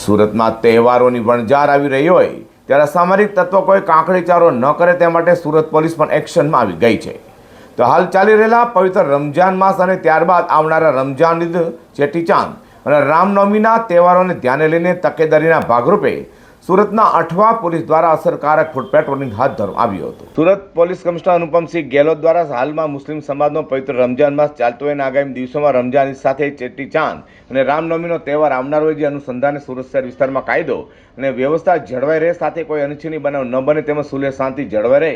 સુરતમાં તહેવારોની વણઝાર આવી રહી હોય ત્યારે અસામરિક તત્વો કોઈ કાંકરીચારો ન કરે તે માટે સુરત પોલીસ પણ એક્શનમાં આવી ગઈ છે। તો હાલ ચાલી રહેલા પવિત્ર રમજાન માસ અને ત્યારબાદ આવનારા રમજાન ઈદ, ચેટીચાંદ અને રામનવમીના તહેવારોને ધ્યાને લઈને તકેદારીના ભાગરૂપે સુરતના અઠવા પોલીસ દ્વારા અસરકારક ફૂટ પેટ્રોલિંગ હાથ ધરવામાં આવ્યું હતું। સુરત પોલીસ કમિશનર અનુપમસિંહ ગેહલોત દ્વારા હાલમાં મુસ્લિમ સમાજનો પવિત્ર રમજાન માસ ચાલતો હોય અને આગામી દિવસોમાં રમજાન ઈદ સાથે ચેટીચાંદ અને રામનવમીનો તહેવાર આવનાર હોય, જે અનુસંધાને સુરત શહેર વિસ્તારમાં કાયદો અને વ્યવસ્થા જળવાઈ રહે, સાથે કોઈ અનિચ્છનીય બનાવ ન બને તેમજ સુલેહ શાંતિ જળવાઈ રહે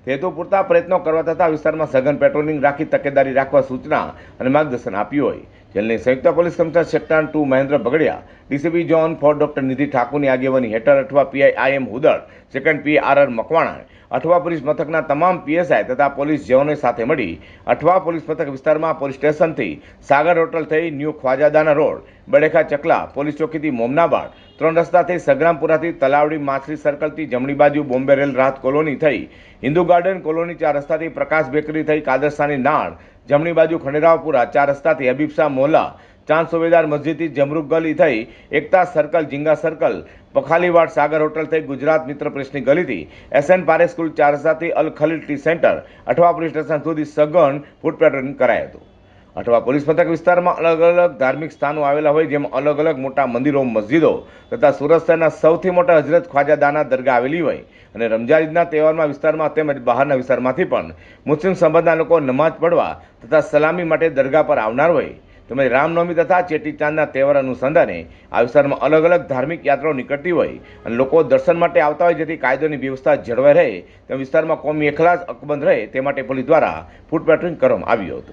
હેતુ પૂરતા પ્રયત્નો કરવા તથા વિસ્તારમાં સઘન પેટ્રોલિંગ રાખી તકેદારી રાખવા સૂચના અને માર્ગદર્શન આપ્યું હોય, જેની સંયુક્ત police commissioner sector 2 Mahendra Bagadia, DCP zone 4 doctor Nidhi ઠાકુરની આગેવાની હેઠળ Athwa PI IM Hudad, second PI RR Makwana, Athwa police મથકના તમામ પીએસઆઈ તથા પોલીસ જવાનો સાથે મળી અઠવા પોલીસ મથક વિસ્તારમાં પોલીસ સ્ટેશનથી સાગર હોટલ થઈ ન્યૂ ખ્વાજાદાના રોડ, બડેખા ચકલા પોલીસ ચોકીથી મોમનાબાદ, 3 રસ્તાથી સગ્રામપુરાથી તલાવડી માછલી સર્કલથી જમણી બાજુ બોમ્બે રેલ રાહત કોલોની થઈ હિન્દુ ગાર્ડન કોલોની, 4 રસ્તાથી પ્રકાશ બેકરી થઈ કાદરસાની નાળ, જમણી બાજુ ખંડેરાવપુરા, 4 રસ્તાથી હબીબ શાહ મોહલ્લા, ચાંદ સુબેદાર મસ્જિદથી જમરૂક ગલી થઈ Ekta circle, Jhinga circle, Pakhaliwad, Sagar hotel થઈ ગુજરાત મિત્ર પ્રેસની ગલીથી એસએન પારેખ સ્કૂલ, 4 રસ્તાથી Al Khalil tea centre, Athwa police station સુધી સઘન ફૂટ પેટ્રોલિંગ કરાયું હતું। અઠવા પોલીસ મથક વિસ્તારમાં અલગ અલગ ધાર્મિક સ્થાનો આવેલા હોય, જેમાં અલગ અલગ મોટા મંદિરો, મસ્જિદો તથા સુરત શહેરના સૌથી મોટા હજરત ખ્વાજાદાના દરગાહ આવેલી હોય અને રમજાન ઈદના તહેવારમાં વિસ્તારમાં તેમજ બહારના વિસ્તારમાંથી પણ મુસ્લિમ સમાજના લોકો નમાઝ પડવા તથા સલામી માટે દરગાહ પર આવનાર હોય, તેમજ રામનવમી તથા ચેટીચાંદના તહેવાર અનુસંધાને આ વિસ્તારમાં અલગ અલગ ધાર્મિક યાત્રાઓ નીકળતી હોય અને લોકો દર્શન માટે આવતા હોય, જેથી કાયદોની વ્યવસ્થા જળવાઈ રહે તેમ વિસ્તારમાં કોમી એખલાસ અકબંધ રહે તે માટે પોલીસ દ્વારા ફૂટ પેટ્રોલિંગ કરવામાં આવ્યું હતું।